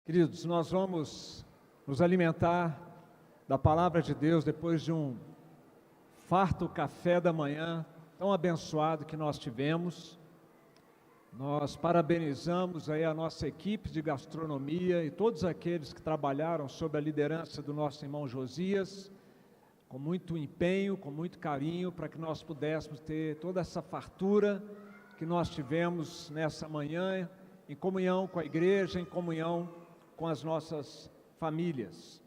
Queridos, nós vamos nos alimentar da palavra de Deus depois de um farto café da manhã tão abençoado que nós tivemos. Nós parabenizamos aí a nossa equipe de gastronomia e todos aqueles que trabalharam sob a liderança do nosso irmão Josias, com muito empenho, com muito carinho, para que nós pudéssemos ter toda essa fartura que nós tivemos nessa manhã, em comunhão com a igreja, em comunhão com as nossas famílias.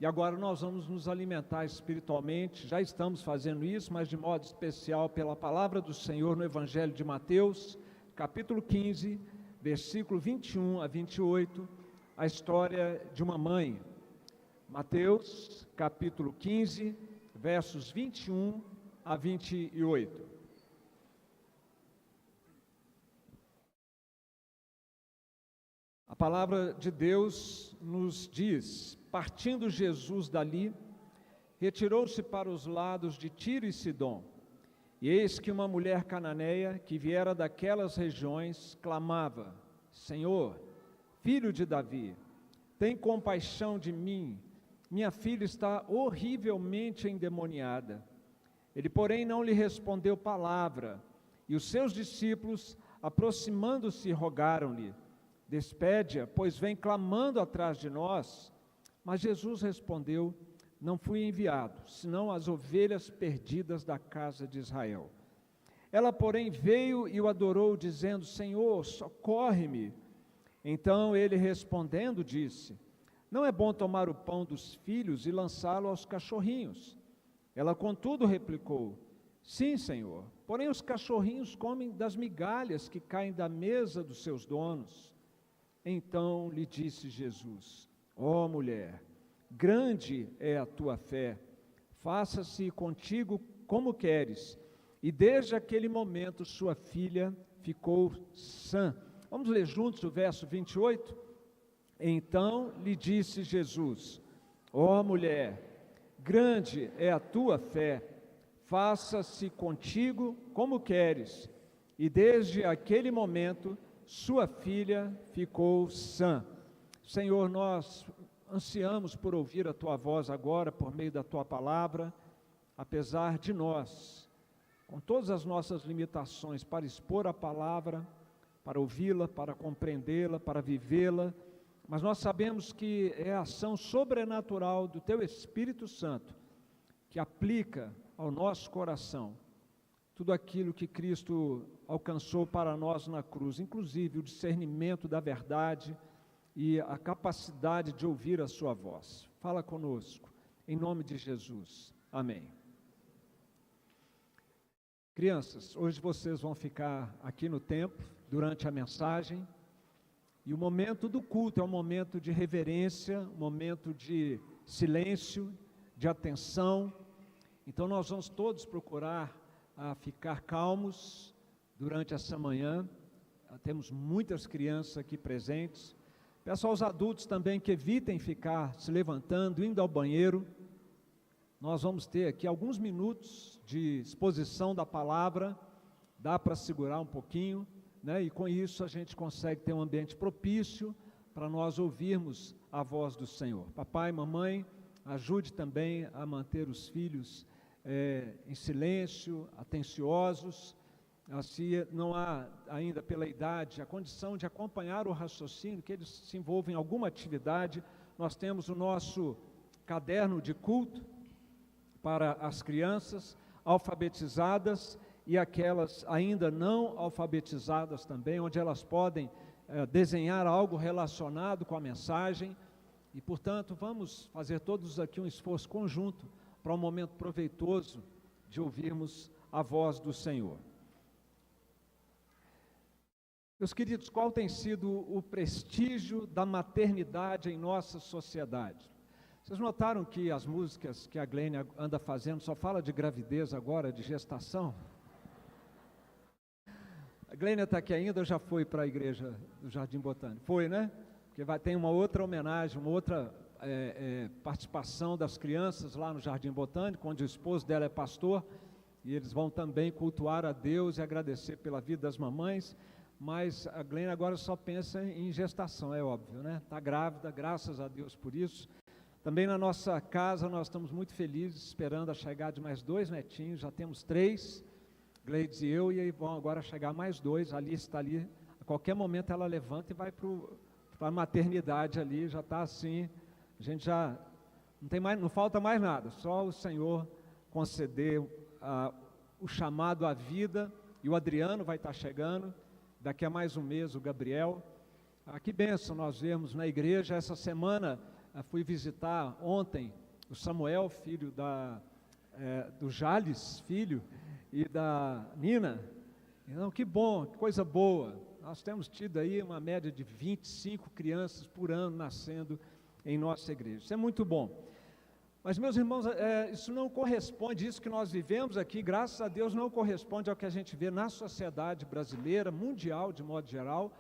E agora nós vamos nos alimentar espiritualmente, já estamos fazendo isso, mas de modo especial pela palavra do Senhor no Evangelho de Mateus, capítulo 15, versículo 21 a 28, a história de uma mãe. Mateus, capítulo 15, versos 21 a 28. A palavra de Deus nos diz: partindo Jesus dali, retirou-se para os lados de Tiro e Sidom. E eis que uma mulher cananeia, que viera daquelas regiões, clamava: Senhor, filho de Davi, tem compaixão de mim, minha filha está horrivelmente endemoniada. Ele, porém, não lhe respondeu palavra, e os seus discípulos, aproximando-se, rogaram-lhe: despede-a, pois vem clamando atrás de nós. Mas Jesus respondeu: não fui enviado, senão as ovelhas perdidas da casa de Israel. Ela, porém, veio e o adorou, dizendo: Senhor, socorre-me. Então ele respondendo disse: não é bom tomar o pão dos filhos e lançá-lo aos cachorrinhos. Ela, contudo, replicou: sim, Senhor, porém os cachorrinhos comem das migalhas que caem da mesa dos seus donos. Então lhe disse Jesus: ó mulher, grande é a tua fé, faça-se contigo como queres. E desde aquele momento sua filha ficou sã. Vamos ler juntos o verso 28? Então lhe disse Jesus: ó mulher, grande é a tua fé, faça-se contigo como queres. E desde aquele momento sua filha ficou sã. Senhor, nós ansiamos por ouvir a tua voz agora, por meio da tua palavra, apesar de nós, com todas as nossas limitações, para expor a palavra, para ouvi-la, para compreendê-la, para vivê-la, mas nós sabemos que é a ação sobrenatural do teu Espírito Santo, que aplica ao nosso coração tudo aquilo que Cristo alcançou para nós na cruz, inclusive o discernimento da verdade e a capacidade de ouvir a sua voz. Fala conosco, em nome de Jesus. Amém. Crianças, hoje vocês vão ficar aqui no templo durante a mensagem, e o momento do culto é um momento de reverência, um momento de silêncio, de atenção. Então nós vamos todos procurar a ficar calmos durante essa manhã. Temos muitas crianças aqui presentes. Peço aos adultos também que evitem ficar se levantando, indo ao banheiro. Nós vamos ter aqui alguns minutos de exposição da palavra, dá para segurar um pouquinho, né? E com isso a gente consegue ter um ambiente propício para nós ouvirmos a voz do Senhor. Papai, mamãe, ajude também a manter os filhos em silêncio, atenciosos. Se não há ainda pela idade a condição de acompanhar o raciocínio, que eles se envolvam em alguma atividade, nós temos o nosso caderno de culto para as crianças alfabetizadas e aquelas ainda não alfabetizadas também, onde elas podem desenhar algo relacionado com a mensagem. E, portanto, vamos fazer todos aqui um esforço conjunto para um momento proveitoso de ouvirmos a voz do Senhor. Meus queridos, qual tem sido o prestígio da maternidade em nossa sociedade? Vocês notaram que as músicas que a Glênia anda fazendo só fala de gravidez agora, de gestação? A Glênia está aqui ainda ou já foi para a igreja do Jardim Botânico? Foi, né? Porque tem uma outra homenagem, uma outra participação das crianças lá no Jardim Botânico, onde o esposo dela é pastor, e eles vão também cultuar a Deus e agradecer pela vida das mamães. mas a Glenn agora só pensa em gestação, é óbvio, né? Está grávida, graças a Deus por isso. Também na nossa casa nós estamos muito felizes, esperando a chegada de mais 2 netinhos, já temos 3, Gleides e eu, e aí vão agora chegar mais 2, a Alice está ali, a qualquer momento ela levanta e vai para a maternidade ali, já está assim, a gente já não falta mais nada, só o Senhor conceder o chamado à vida, e o Adriano vai estar chegando, daqui a mais um mês o Gabriel. Que bênção nós vemos na igreja. Essa semana fui visitar ontem o Samuel, filho do Jales, filho, e da Nina. Então, que bom, que coisa boa. Nós temos tido aí uma média de 25 crianças por ano nascendo em nossa igreja. Isso é muito bom. Mas, meus irmãos, isso não corresponde, isso que nós vivemos aqui, graças a Deus, não corresponde ao que a gente vê na sociedade brasileira, mundial, de modo geral,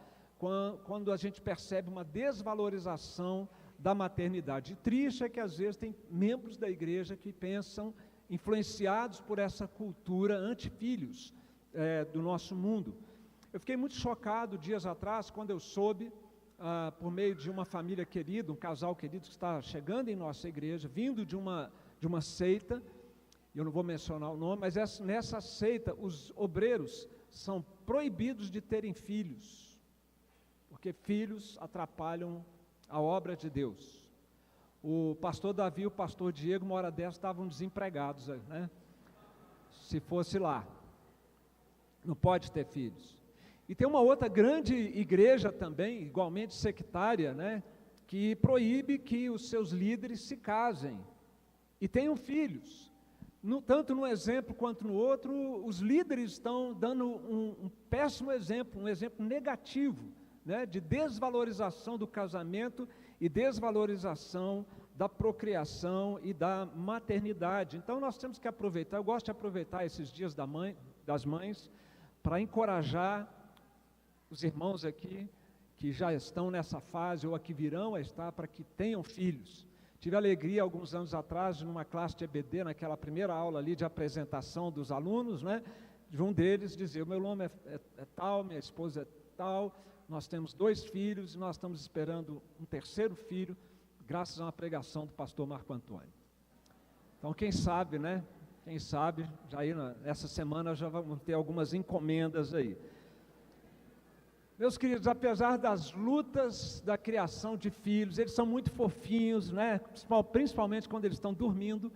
quando a gente percebe uma desvalorização da maternidade. E triste é que, às vezes, tem membros da igreja que pensam, influenciados por essa cultura anti-filhos do nosso mundo. Eu fiquei muito chocado dias atrás, quando eu soube, por meio de uma família querida, um casal querido que está chegando em nossa igreja, vindo de uma seita, eu não vou mencionar o nome, mas nessa seita os obreiros são proibidos de terem filhos, porque filhos atrapalham a obra de Deus. O pastor Davi e o pastor Diego, uma hora dessa, estavam desempregados, né? Se fosse lá, não pode ter filhos. E tem uma outra grande igreja também, igualmente sectária, né, que proíbe que os seus líderes se casem e tenham filhos. Tanto num exemplo quanto no outro, os líderes estão dando um péssimo exemplo, um exemplo negativo, né, de desvalorização do casamento e desvalorização da procriação e da maternidade. Então nós temos que aproveitar, eu gosto de aproveitar esses dias das mães, para encorajar os irmãos aqui, que já estão nessa fase, ou a que virão a estar, para que tenham filhos. Tive alegria, alguns anos atrás, numa classe de EBD, naquela primeira aula ali de apresentação dos alunos, né, de um deles dizer, o meu nome é tal, minha esposa é tal, nós temos 2 filhos, e nós estamos esperando um 3º filho, graças a uma pregação do pastor Marco Antônio. Então, quem sabe, né, quem sabe, já aí essa semana já vamos ter algumas encomendas aí. Meus queridos, apesar das lutas da criação de filhos, eles são muito fofinhos, né? Principalmente quando eles estão dormindo,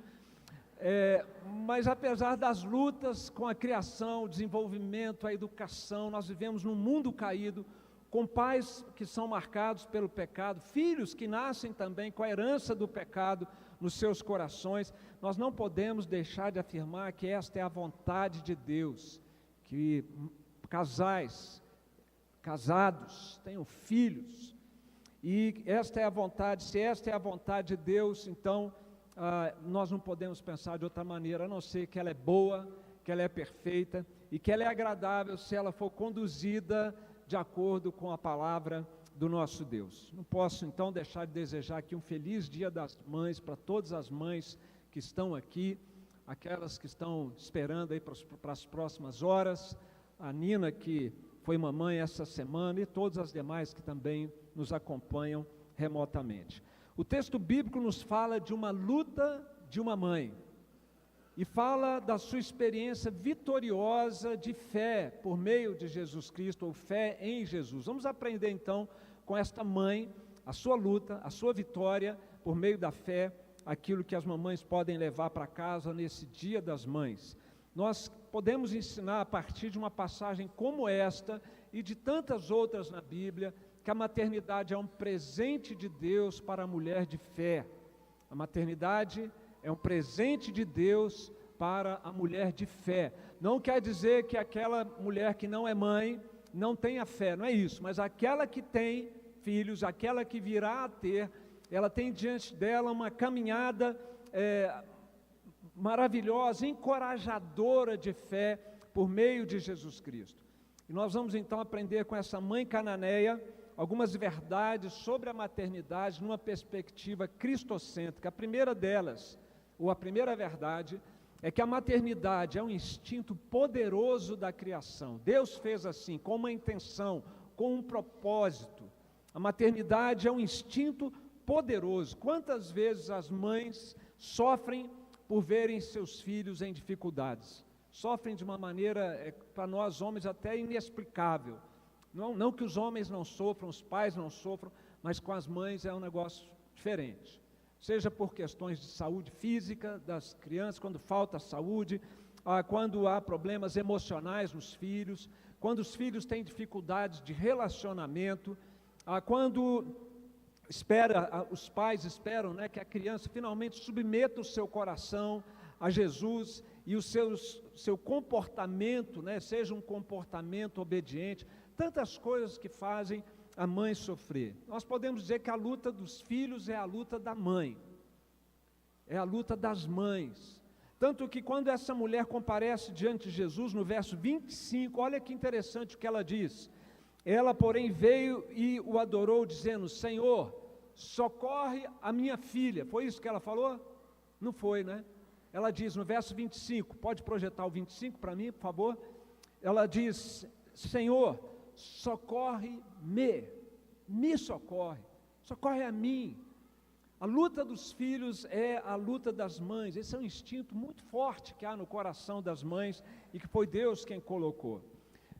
mas apesar das lutas com a criação, o desenvolvimento, a educação, nós vivemos num mundo caído, com pais que são marcados pelo pecado, filhos que nascem também com a herança do pecado nos seus corações. Nós não podemos deixar de afirmar que esta é a vontade de Deus, que casados, tenham filhos, e esta é a vontade. Se esta é a vontade de Deus, então nós não podemos pensar de outra maneira, a não ser que ela é boa, que ela é perfeita, e que ela é agradável se ela for conduzida de acordo com a palavra do nosso Deus. Não posso então deixar de desejar aqui um feliz Dia das Mães, para todas as mães que estão aqui, aquelas que estão esperando aí para as próximas horas, a Nina, que foi mamãe essa semana, e todas as demais que também nos acompanham remotamente. O texto bíblico nos fala de uma luta de uma mãe, e fala da sua experiência vitoriosa de fé por meio de Jesus Cristo, ou fé em Jesus. Vamos aprender então com esta mãe, a sua luta, a sua vitória por meio da fé, aquilo que as mamães podem levar para casa nesse Dia das Mães. Nós podemos ensinar a partir de uma passagem como esta e de tantas outras na Bíblia, que a maternidade é um presente de Deus para a mulher de fé. A maternidade é um presente de Deus para a mulher de fé. Não quer dizer que aquela mulher que não é mãe não tenha fé, não é isso, mas aquela que tem filhos, aquela que virá a ter, ela tem diante dela uma caminhada maravilhosa, encorajadora de fé por meio de Jesus Cristo. E nós vamos então aprender com essa mãe cananeia algumas verdades sobre a maternidade numa perspectiva cristocêntrica. A primeira delas, ou a primeira verdade, é que a maternidade é um instinto poderoso da criação. Deus fez assim, com uma intenção, com um propósito. A maternidade é um instinto poderoso. Quantas vezes as mães sofrem por verem seus filhos em dificuldades? Sofrem de uma maneira, para nós homens, até inexplicável. Não que os homens não sofram, os pais não sofram, mas com as mães é um negócio diferente. Seja por questões de saúde física das crianças, quando falta saúde, quando há problemas emocionais nos filhos, quando os filhos têm dificuldades de relacionamento, quando os pais esperam, né, que a criança finalmente submeta o seu coração a Jesus e o seu comportamento, né, seja um comportamento obediente, tantas coisas que fazem a mãe sofrer. Nós podemos dizer que a luta dos filhos é a luta da mãe, é a luta das mães. Tanto que quando essa mulher comparece diante de Jesus, no verso 25, olha que interessante o que ela diz. Ela, porém, veio e o adorou, dizendo: Senhor, socorre a minha filha. Foi isso que ela falou? Não foi, né? Ela diz no verso 25, pode projetar o 25 para mim, por favor? Ela diz: Senhor, socorre-me, me socorre, socorre a mim. A luta dos filhos é a luta das mães. Esse é um instinto muito forte que há no coração das mães e que foi Deus quem colocou.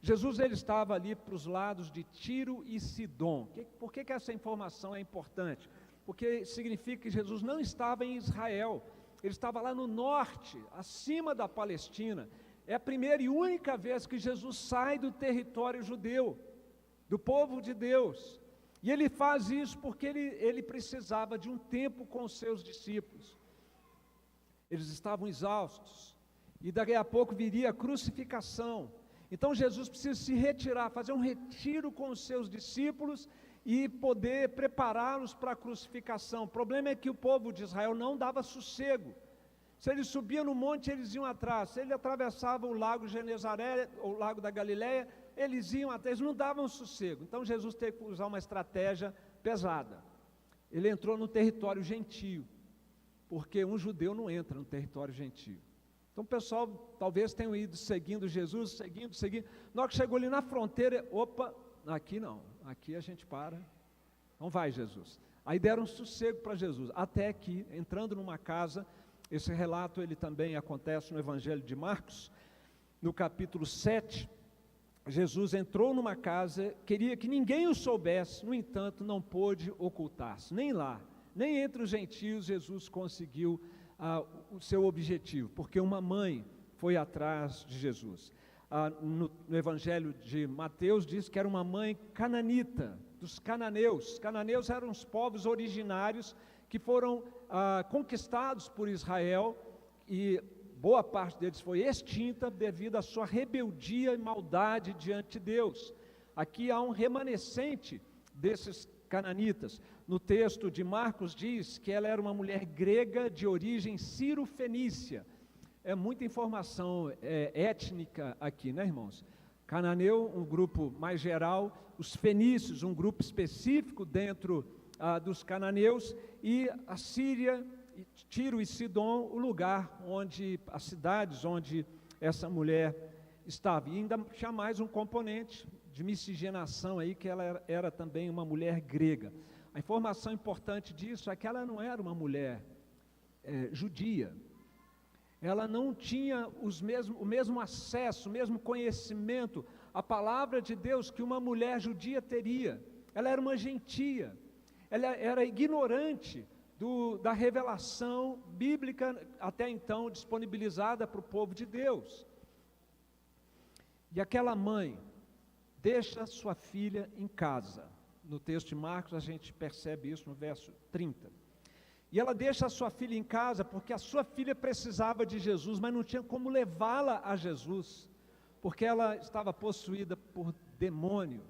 Jesus, ele estava ali para os lados de Tiro e Sidom. Por que essa informação é importante? Porque significa que Jesus não estava em Israel, ele estava lá no norte, acima da Palestina. É a primeira e única vez que Jesus sai do território judeu, do povo de Deus. E ele faz isso porque ele precisava de um tempo com os seus discípulos. Eles estavam exaustos, e daqui a pouco viria a crucificação. Então Jesus precisa se retirar, fazer um retiro com os seus discípulos e poder prepará-los para a crucificação. O problema é que o povo de Israel não dava sossego. Se ele subia no monte, eles iam atrás. Se ele atravessava o lago Genezaré, o lago da Galileia, eles iam até, eles não davam sossego. Então Jesus teve que usar uma estratégia pesada. Ele entrou no território gentio, porque um judeu não entra no território gentio. Então o pessoal talvez tenham ido seguindo Jesus, seguindo. Na hora que chegou ali na fronteira, opa, aqui não, aqui a gente para. Não vai, Jesus. Aí deram sossego para Jesus, até que, entrando numa casa, esse relato ele também acontece no Evangelho de Marcos, no capítulo 7, Jesus entrou numa casa, queria que ninguém o soubesse, no entanto não pôde ocultar-se, nem lá, nem entre os gentios Jesus conseguiu o seu objetivo, porque uma mãe foi atrás de Jesus. No Evangelho de Mateus diz que era uma mãe cananita, dos cananeus. Os cananeus eram os povos originários que foram conquistados por Israel, e boa parte deles foi extinta devido à sua rebeldia e maldade diante de Deus. Aqui há um remanescente desses cananitas. No texto de Marcos diz que ela era uma mulher grega de origem ciro-fenícia. É muita informação étnica aqui, né, irmãos? Cananeu, um grupo mais geral, os fenícios, um grupo específico dentro dos cananeus, e a Síria, Tiro e Sidom, o lugar onde, as cidades onde essa mulher estava. E ainda tinha mais um componente de miscigenação aí, que ela era também uma mulher grega. A informação importante disso é que ela não era uma mulher judia. Ela não tinha o mesmo acesso, o mesmo conhecimento à palavra de Deus que uma mulher judia teria. Ela era uma gentia, ela era ignorante da revelação bíblica até então disponibilizada para o povo de Deus. E aquela mãe deixa sua filha em casa. No texto de Marcos a gente percebe isso no verso 30. E ela deixa a sua filha em casa porque a sua filha precisava de Jesus, mas não tinha como levá-la a Jesus, porque ela estava possuída por demônio.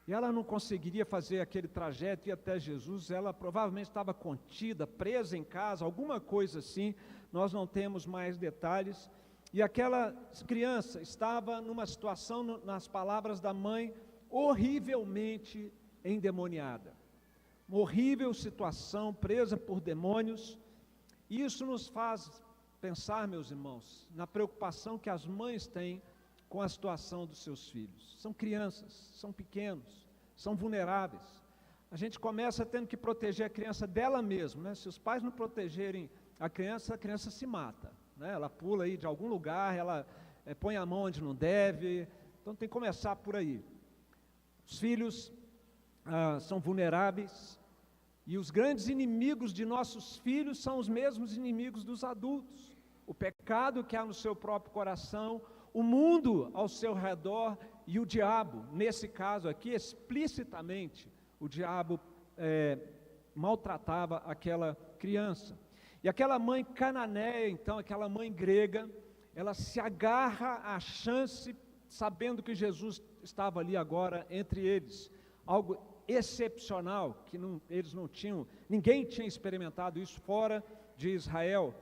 E ela não conseguiria fazer aquele trajeto, ir até Jesus. Ela provavelmente estava contida, presa em casa, alguma coisa assim. Nós não temos mais detalhes. E aquela criança estava numa situação, nas palavras da mãe, horrivelmente endemoniada. Uma horrível situação, presa por demônios. Isso nos faz pensar, meus irmãos, na preocupação que as mães têm com a situação dos seus filhos. São crianças, são pequenos, são vulneráveis. A gente começa tendo que proteger a criança dela mesma, né? Se os pais não protegerem a criança se mata, né? Ela pula aí de algum lugar, ela põe a mão onde não deve, então tem que começar por aí. Os filhos são vulneráveis, e os grandes inimigos de nossos filhos são os mesmos inimigos dos adultos. O pecado que há no seu próprio coração, o mundo ao seu redor e o diabo. Nesse caso aqui, explicitamente, o diabo maltratava aquela criança. E aquela mãe cananeia, então, aquela mãe grega, ela se agarra à chance, sabendo que Jesus estava ali agora entre eles. Algo excepcional, que eles não tinham, ninguém tinha experimentado isso fora de Israel.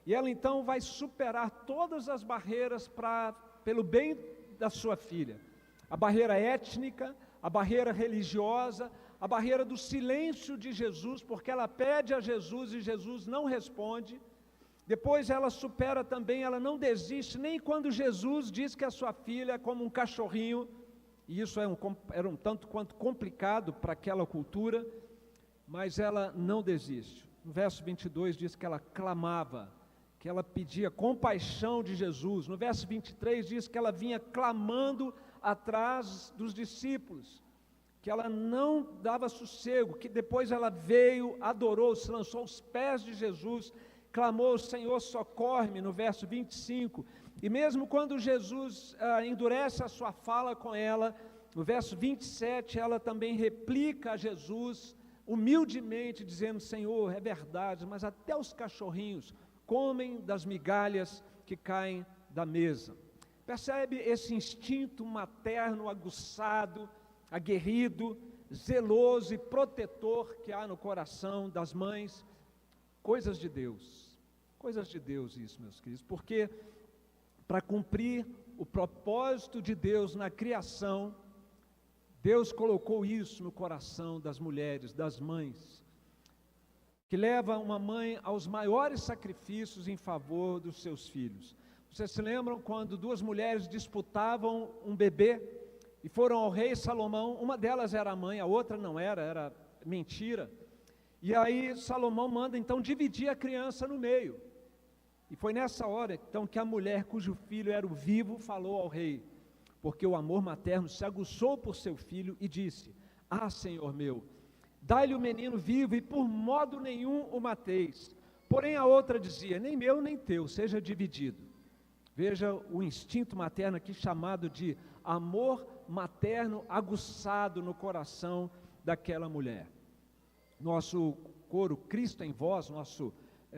E ela então vai superar todas as barreiras pelo bem da sua filha. A barreira étnica, a barreira religiosa, a barreira do silêncio de Jesus, porque ela pede a Jesus e Jesus não responde. Depois ela supera também, ela não desiste, nem quando Jesus diz que a sua filha é como um cachorrinho, e isso era um tanto quanto complicado para aquela cultura, mas ela não desiste. No verso 22 diz que ela clamava, que ela pedia compaixão de Jesus. No verso 23 diz que ela vinha clamando atrás dos discípulos, que ela não dava sossego, que depois ela veio, adorou, se lançou aos pés de Jesus, clamou: Senhor, socorre-me, no verso 25, e mesmo quando Jesus endurece a sua fala com ela, no verso 27, ela também replica a Jesus, humildemente, dizendo: Senhor, é verdade, mas até os cachorrinhos comem das migalhas que caem da mesa. Percebe esse instinto materno aguçado, aguerrido, zeloso e protetor que há no coração das mães? Coisas de Deus isso, meus queridos, porque para cumprir o propósito de Deus na criação, Deus colocou isso no coração das mulheres, das mães, que leva uma mãe aos maiores sacrifícios em favor dos seus filhos. Vocês se lembram quando duas mulheres disputavam um bebê e foram ao rei Salomão? Uma delas era a mãe, a outra não era mentira. E aí Salomão manda então dividir a criança no meio. E foi nessa hora então que a mulher cujo filho era o vivo falou ao rei, porque o amor materno se aguçou por seu filho e disse: Ah, Senhor meu, dai-lhe o menino vivo e por modo nenhum o mateis. Porém a outra dizia: nem meu nem teu, seja dividido. Veja o instinto materno aqui chamado de amor materno aguçado no coração daquela mulher. Nosso coro Cristo em Voz, nosso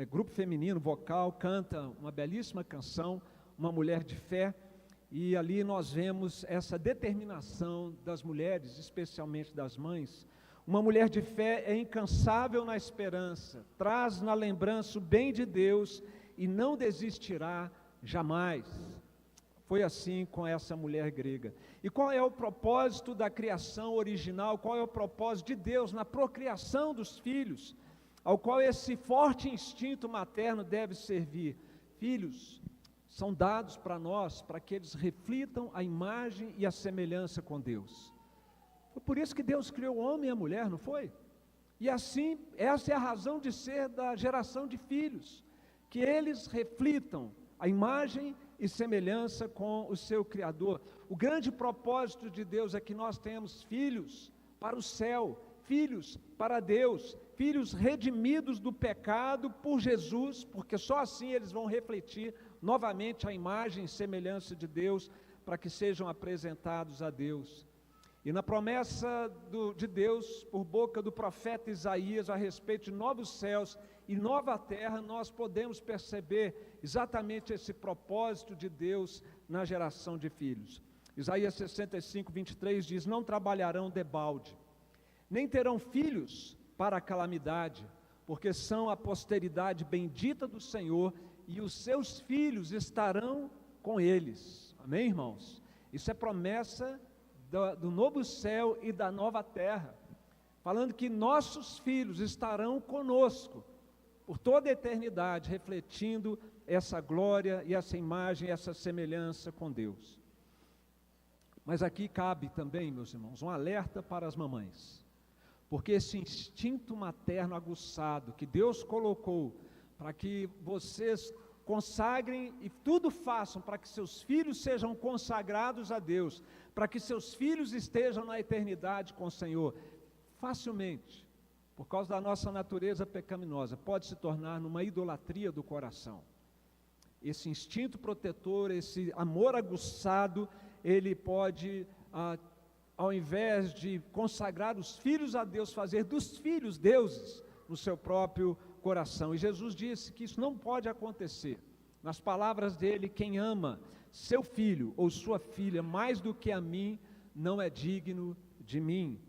grupo feminino vocal, canta uma belíssima canção, Uma Mulher de Fé, e ali nós vemos essa determinação das mulheres, especialmente das mães. Uma mulher de fé é incansável na esperança, traz na lembrança o bem de Deus e não desistirá jamais. Foi assim com essa mulher grega. E qual é o propósito da criação original? Qual é o propósito de Deus na procriação dos filhos, ao qual esse forte instinto materno deve servir? Filhos são dados para nós, para que eles reflitam a imagem e a semelhança com Deus. Foi por isso que Deus criou o homem e a mulher, não foi? E assim, essa é a razão de ser da geração de filhos, que eles reflitam a imagem e semelhança com o seu Criador. O grande propósito de Deus é que nós tenhamos filhos para o céu, filhos para Deus, filhos redimidos do pecado por Jesus, porque só assim eles vão refletir novamente a imagem e semelhança de Deus, para que sejam apresentados a Deus. E na promessa de Deus, por boca do profeta Isaías, a respeito de novos céus e nova terra, nós podemos perceber exatamente esse propósito de Deus na geração de filhos. Isaías 65, 23 diz: não trabalharão debalde, nem terão filhos para a calamidade, porque são a posteridade bendita do Senhor, e os seus filhos estarão com eles. Amém, irmãos? Isso é promessa do novo céu e da nova terra, falando que nossos filhos estarão conosco por toda a eternidade, refletindo essa glória e essa imagem, essa semelhança com Deus. Mas aqui cabe também, meus irmãos, um alerta para as mamães, porque esse instinto materno aguçado que Deus colocou para que vocês consagrem e tudo façam para que seus filhos sejam consagrados a Deus, para que seus filhos estejam na eternidade com o Senhor, facilmente, por causa da nossa natureza pecaminosa, pode se tornar numa idolatria do coração. Esse instinto protetor, esse amor aguçado, ele pode, ao invés de consagrar os filhos a Deus, fazer dos filhos deuses no seu próprio coração. E Jesus disse que isso não pode acontecer. Nas palavras dele, quem ama seu filho ou sua filha mais do que a mim, não é digno de mim.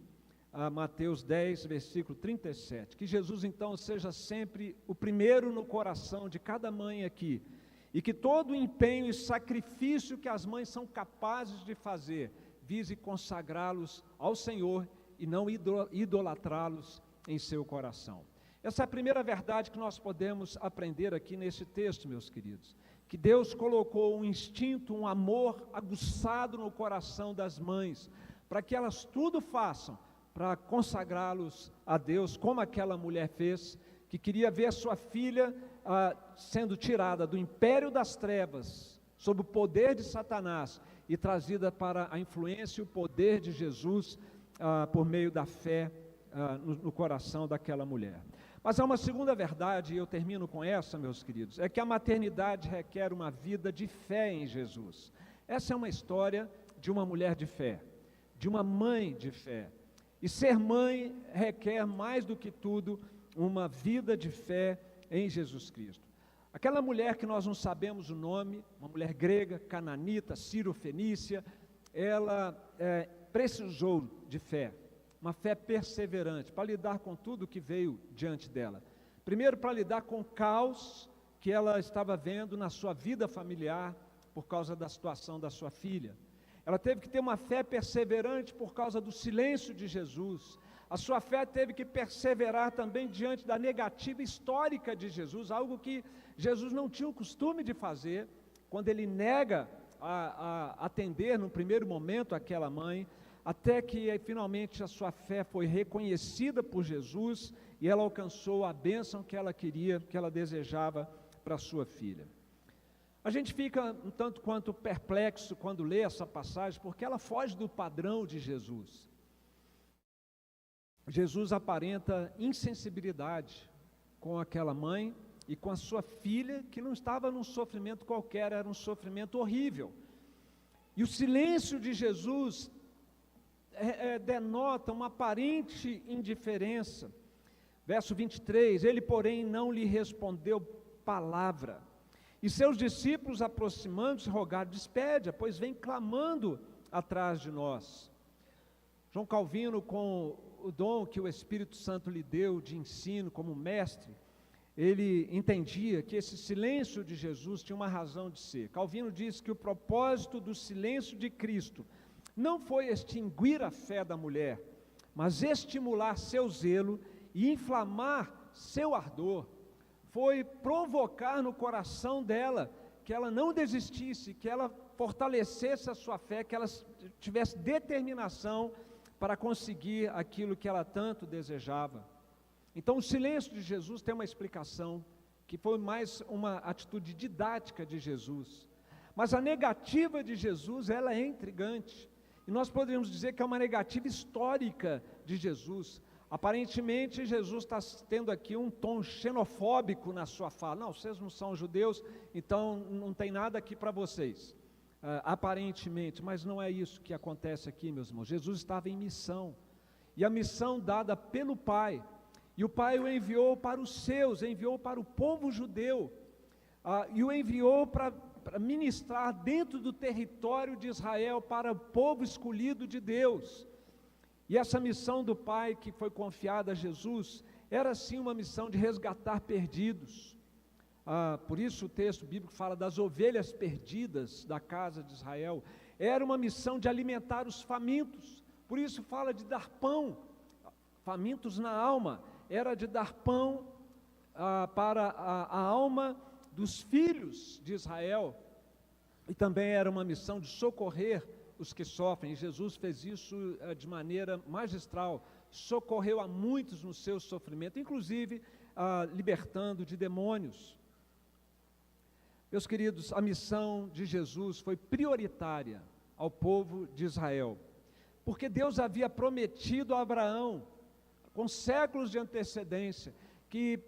Mateus 10, versículo 37. Que Jesus então seja sempre o primeiro no coração de cada mãe aqui, e que todo o empenho e sacrifício que as mães são capazes de fazer, vise consagrá-los ao Senhor e não idolatrá-los em seu coração. Essa é a primeira verdade que nós podemos aprender aqui nesse texto, meus queridos, que Deus colocou um instinto, um amor aguçado no coração das mães, para que elas tudo façam para consagrá-los a Deus, como aquela mulher fez, que queria ver a sua filha sendo tirada do império das trevas, sob o poder de Satanás, e trazida para a influência e o poder de Jesus, por meio da fé no coração daquela mulher. Mas há uma segunda verdade, e eu termino com essa, meus queridos, é que a maternidade requer uma vida de fé em Jesus. Essa é uma história de uma mulher de fé, de uma mãe de fé. E ser mãe requer mais do que tudo uma vida de fé em Jesus Cristo. Aquela mulher que nós não sabemos o nome, uma mulher grega, cananita, sírio-fenícia, ela precisou de fé, uma fé perseverante, para lidar com tudo que veio diante dela. Primeiro, para lidar com o caos que ela estava vendo na sua vida familiar, por causa da situação da sua filha. Ela teve que ter uma fé perseverante por causa do silêncio de Jesus. A sua fé teve que perseverar também diante da negativa histórica de Jesus, algo que Jesus não tinha o costume de fazer, quando ele nega a atender no primeiro momento aquela mãe, até que finalmente a sua fé foi reconhecida por Jesus e ela alcançou a bênção que ela queria, que ela desejava para a sua filha. A gente fica um tanto quanto perplexo quando lê essa passagem, porque ela foge do padrão de Jesus. Jesus aparenta insensibilidade com aquela mãe e com a sua filha, que não estava num sofrimento qualquer, era um sofrimento horrível. E o silêncio de Jesus denota uma aparente indiferença. Verso 23, ele, porém, não lhe respondeu palavra. E seus discípulos, aproximando-se, rogaram: despede-a, pois vem clamando atrás de nós. João Calvino, com o dom que o Espírito Santo lhe deu de ensino como mestre, ele entendia que esse silêncio de Jesus tinha uma razão de ser. Calvino diz que o propósito do silêncio de Cristo não foi extinguir a fé da mulher, mas estimular seu zelo e inflamar seu ardor. Foi provocar no coração dela que ela não desistisse, que ela fortalecesse a sua fé, que ela tivesse determinação para conseguir aquilo que ela tanto desejava. Então o silêncio de Jesus tem uma explicação, que foi mais uma atitude didática de Jesus. Mas a negativa de Jesus, ela é intrigante. E nós poderíamos dizer que é uma negativa histórica de Jesus. Aparentemente Jesus está tendo aqui um tom xenofóbico na sua fala. Não, vocês não são judeus, então não tem nada aqui para vocês. Aparentemente, mas não é isso que acontece aqui, meus irmãos. Jesus estava em missão, e a missão dada pelo Pai, e o Pai o enviou para os seus, enviou para o povo judeu, e o enviou para ministrar dentro do território de Israel, para o povo escolhido de Deus. E essa missão do Pai que foi confiada a Jesus, era sim uma missão de resgatar perdidos. Por isso o texto bíblico fala das ovelhas perdidas da casa de Israel. Era uma missão de alimentar os famintos, por isso fala de dar pão, famintos na alma, era de dar pão para a alma dos filhos de Israel, e também era uma missão de socorrer os que sofrem. Jesus fez isso de maneira magistral, socorreu a muitos no seu sofrimento, inclusive libertando de demônios. Meus queridos, a missão de Jesus foi prioritária ao povo de Israel, porque Deus havia prometido a Abraão, com séculos de antecedência, que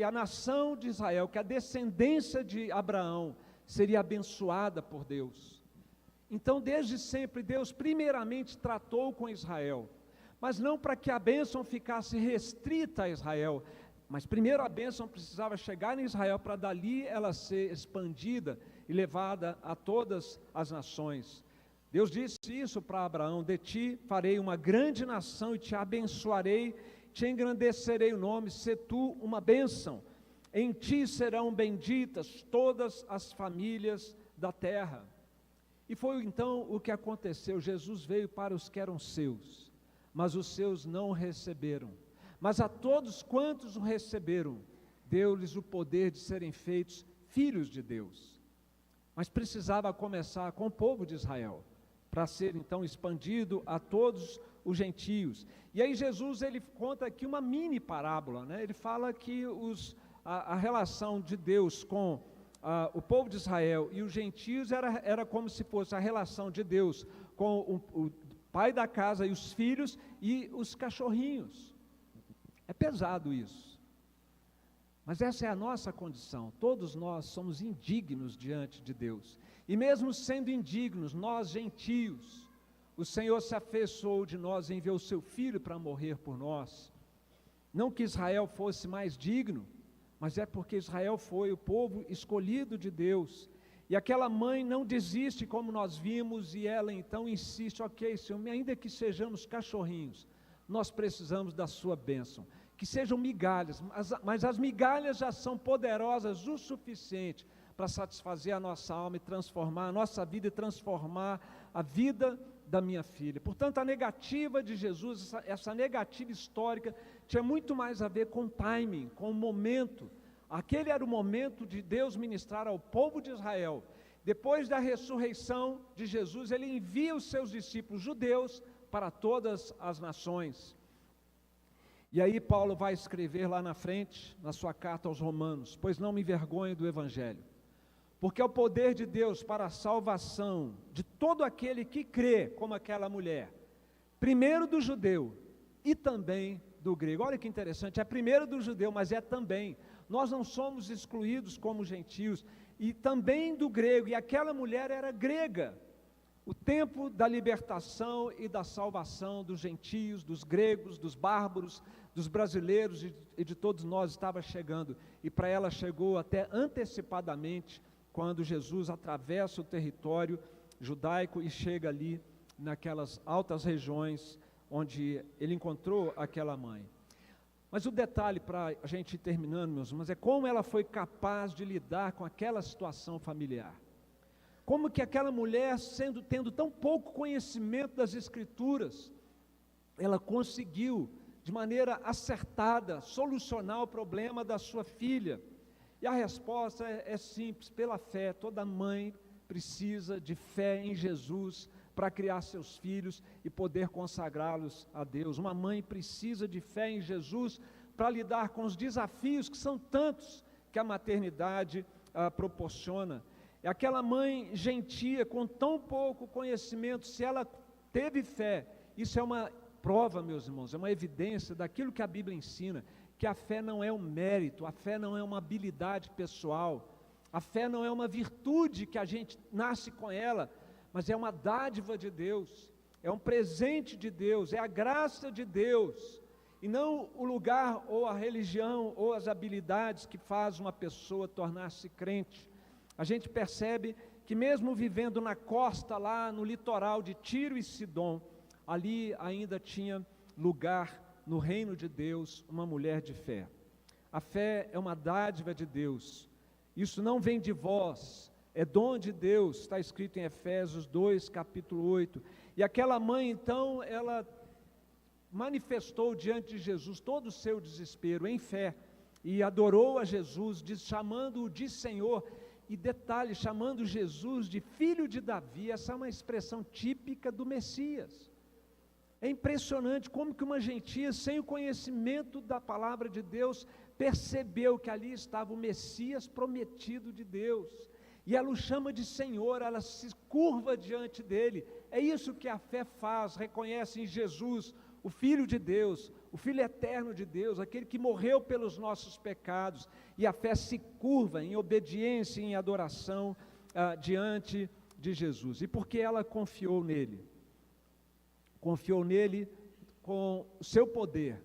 a nação de Israel, que a descendência de Abraão seria abençoada por Deus. Então, desde sempre, Deus primeiramente tratou com Israel, mas não para que a bênção ficasse restrita a Israel, mas primeiro a bênção precisava chegar em Israel, para dali ela ser expandida e levada a todas as nações. Deus disse isso para Abraão: de ti farei uma grande nação e te abençoarei, te engrandecerei o nome, se tu uma bênção. Em ti serão benditas todas as famílias da terra. E foi então o que aconteceu. Jesus veio para os que eram seus, mas os seus não o receberam. Mas a todos quantos o receberam, deu-lhes o poder de serem feitos filhos de Deus. Mas precisava começar com o povo de Israel, para ser então expandido a todos os gentios. E aí Jesus, ele conta aqui uma mini parábola, né? Ele fala que a relação de Deus com o povo de Israel e os gentios era como se fosse a relação de Deus com o pai da casa e os filhos e os cachorrinhos. É pesado isso, mas essa é a nossa condição. Todos nós somos indignos diante de Deus, e mesmo sendo indignos, nós gentios, o Senhor se afeiçoou de nós e enviou o seu Filho para morrer por nós. Não que Israel fosse mais digno, mas é porque Israel foi o povo escolhido de Deus. E aquela mãe não desiste, como nós vimos, e ela então insiste: ok, Senhor, ainda que sejamos cachorrinhos, nós precisamos da sua bênção, que sejam migalhas, mas as migalhas já são poderosas o suficiente para satisfazer a nossa alma e transformar a nossa vida e transformar a vida da minha filha. Portanto, a negativa de Jesus, essa negativa histórica, tinha muito mais a ver com o timing, com o momento. Aquele era o momento de Deus ministrar ao povo de Israel. Depois da ressurreição de Jesus, ele envia os seus discípulos judeus para todas as nações. E aí Paulo vai escrever lá na frente, na sua carta aos Romanos: pois não me envergonho do Evangelho, porque é o poder de Deus para a salvação de todo aquele que crê, como aquela mulher, primeiro do judeu e também do grego. Olha que interessante, é primeiro do judeu, mas é também. Nós não somos excluídos como gentios, e também do grego, e aquela mulher era grega. O tempo da libertação e da salvação dos gentios, dos gregos, dos bárbaros, dos brasileiros e de todos nós estava chegando, e para ela chegou até antecipadamente, quando Jesus atravessa o território judaico e chega ali naquelas altas regiões onde ele encontrou aquela mãe. Mas o detalhe, para a gente ir terminando, meus irmãos, é como ela foi capaz de lidar com aquela situação familiar. Como que aquela mulher, tendo tão pouco conhecimento das Escrituras, ela conseguiu, de maneira acertada, solucionar o problema da sua filha. E a resposta é simples: pela fé. Toda mãe precisa de fé em Jesus para criar seus filhos e poder consagrá-los a Deus. Uma mãe precisa de fé em Jesus para lidar com os desafios, que são tantos, que a maternidade proporciona. É aquela mãe gentia, com tão pouco conhecimento, se ela teve fé, isso é uma prova, meus irmãos, é uma evidência daquilo que a Bíblia ensina, que a fé não é um mérito, a fé não é uma habilidade pessoal, a fé não é uma virtude que a gente nasce com ela, mas é uma dádiva de Deus, é um presente de Deus, é a graça de Deus, e não o lugar ou a religião ou as habilidades que faz uma pessoa tornar-se crente. A gente percebe que mesmo vivendo na costa, lá no litoral de Tiro e Sidom, ali ainda tinha lugar no reino de Deus uma mulher de fé. A fé é uma dádiva de Deus, isso não vem de vós, é dom de Deus, está escrito em Efésios 2, capítulo 8, e aquela mãe então, ela manifestou diante de Jesus todo o seu desespero em fé, e adorou a Jesus, chamando-o de Senhor, e detalhe, chamando Jesus de filho de Davi. Essa é uma expressão típica do Messias. É impressionante como que uma gentia, sem o conhecimento da palavra de Deus, percebeu que ali estava o Messias prometido de Deus, e ela o chama de Senhor, ela se curva diante dele. É isso que a fé faz, reconhece em Jesus, o Filho de Deus, o Filho eterno de Deus, aquele que morreu pelos nossos pecados, e a fé se curva em obediência e em adoração diante de Jesus. E porque ela confiou nele? Confiou nele com o seu poder.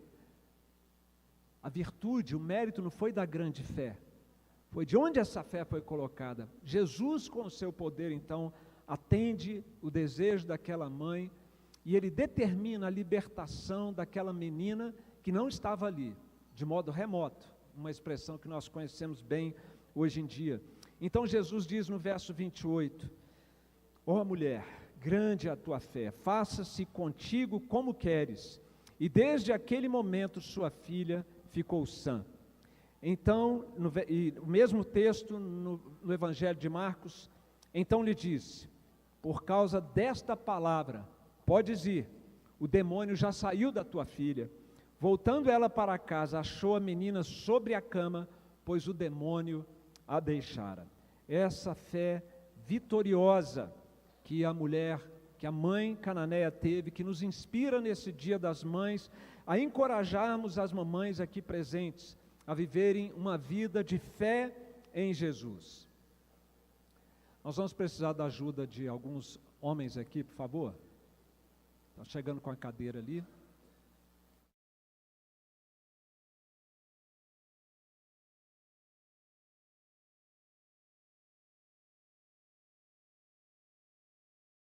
A virtude, o mérito não foi da grande fé, foi de onde essa fé foi colocada. Jesus, com o seu poder, então, atende o desejo daquela mãe, e ele determina a libertação daquela menina que não estava ali, de modo remoto, uma expressão que nós conhecemos bem hoje em dia. Então Jesus diz no verso 28, ó mulher, grande é a tua fé, faça-se contigo como queres. E desde aquele momento sua filha ficou sã. Então, o mesmo texto no Evangelho de Marcos, então lhe disse, por causa desta palavra, podes ir, o demônio já saiu da tua filha. Voltando ela para casa, achou a menina sobre a cama, pois o demônio a deixara. Essa fé vitoriosa que a mãe cananeia teve, que nos inspira nesse Dia das Mães, a encorajarmos as mamães aqui presentes, a viverem uma vida de fé em Jesus. Nós vamos precisar da ajuda de alguns homens aqui, por favor. Estão chegando com a cadeira ali.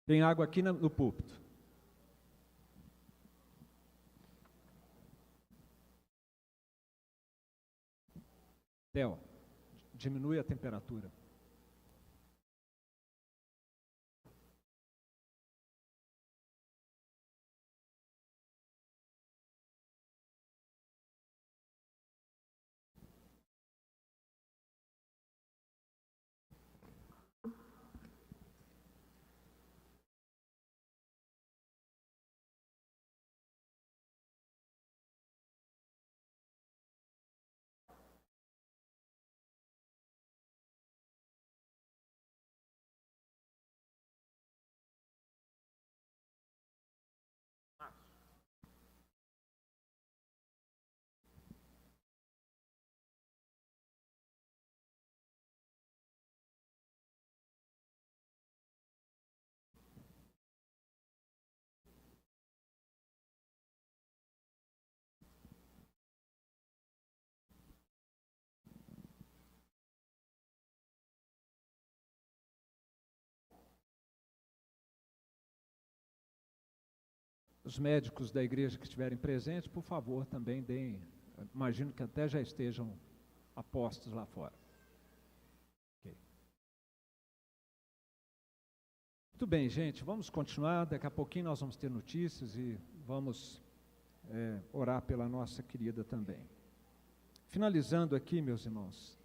Tem água aqui no púlpito. Theo, diminui a temperatura. Os médicos da igreja que estiverem presentes, por favor, também deem, imagino que até já estejam apostos lá fora. Okay. Muito bem, gente, vamos continuar, daqui a pouquinho nós vamos ter notícias e vamos orar pela nossa querida também. Finalizando aqui, meus irmãos,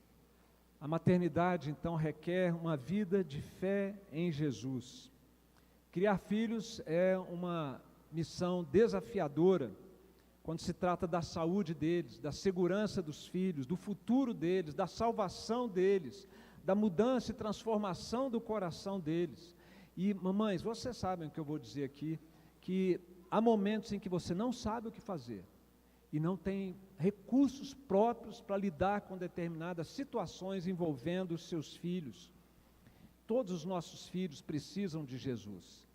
a maternidade então requer uma vida de fé em Jesus. Criar filhos é uma missão desafiadora, quando se trata da saúde deles, da segurança dos filhos, do futuro deles, da salvação deles, da mudança e transformação do coração deles. E mamães, vocês sabem o que eu vou dizer aqui, que há momentos em que você não sabe o que fazer, e não tem recursos próprios para lidar com determinadas situações envolvendo os seus filhos. Todos os nossos filhos precisam de Jesus.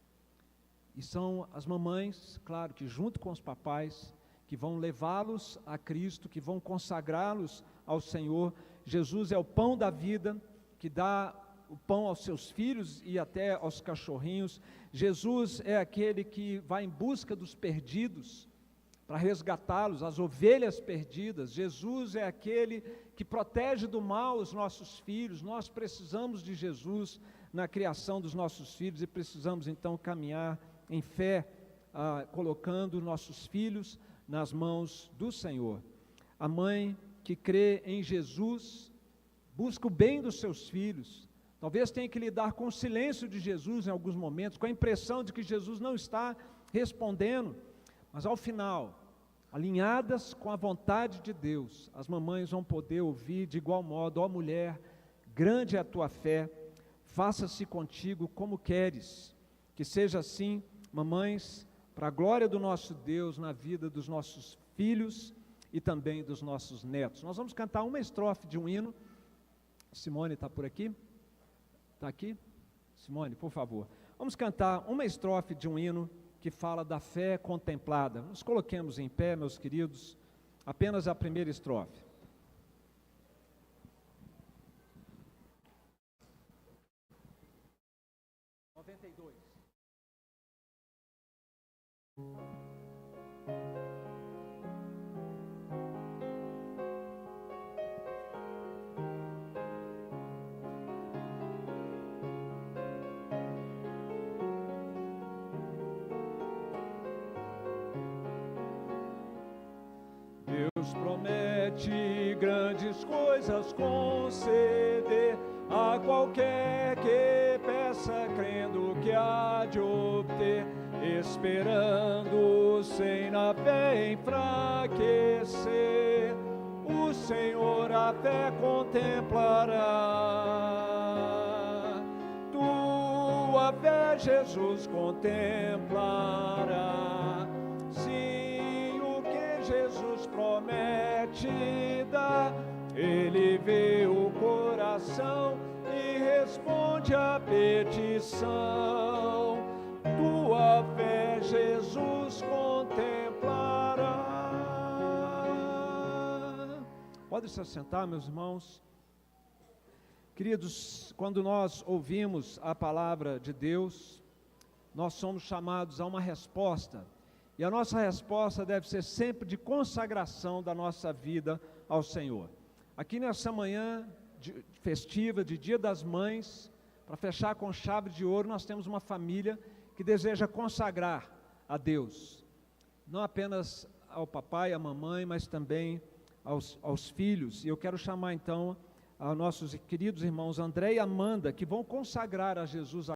E são as mamães, claro, que junto com os papais, que vão levá-los a Cristo, que vão consagrá-los ao Senhor. Jesus é o pão da vida, que dá o pão aos seus filhos e até aos cachorrinhos. Jesus é aquele que vai em busca dos perdidos, para resgatá-los, as ovelhas perdidas. Jesus é aquele que protege do mal os nossos filhos. Nós precisamos de Jesus na criação dos nossos filhos e precisamos então caminhar em fé, colocando nossos filhos nas mãos do Senhor. A mãe que crê em Jesus busca o bem dos seus filhos. Talvez tenha que lidar com o silêncio de Jesus em alguns momentos, com a impressão de que Jesus não está respondendo, mas ao final, alinhadas com a vontade de Deus, as mamães vão poder ouvir de igual modo: ó mulher, grande é a tua fé, faça-se contigo como queres. Que seja assim, mamães, para a glória do nosso Deus na vida dos nossos filhos e também dos nossos netos. Nós vamos cantar uma estrofe de um hino. Simone está por aqui? Está aqui? Simone, por favor. Vamos cantar uma estrofe de um hino que fala da fé contemplada. Nos coloquemos em pé, meus queridos, apenas a primeira estrofe. Deus promete grandes coisas conceder a qualquer que peça, crendo que há de obter, esperando sem na fé enfraquecer. O Senhor a fé contemplará, tua fé Jesus contemplará. Sim, o que Jesus promete dar, Ele vê o coração e responde à petição. Tua fé Jesus contemplará. Pode se assentar, meus irmãos. Queridos, quando nós ouvimos a palavra de Deus, nós somos chamados a uma resposta. E a nossa resposta deve ser sempre de consagração da nossa vida ao Senhor. Aqui nessa manhã festiva, de Dia das Mães, para fechar com chave de ouro, nós temos uma família que deseja consagrar a Deus, não apenas ao papai, à mamãe, mas também aos filhos. E eu quero chamar então aos nossos queridos irmãos André e Amanda, que vão consagrar a Jesus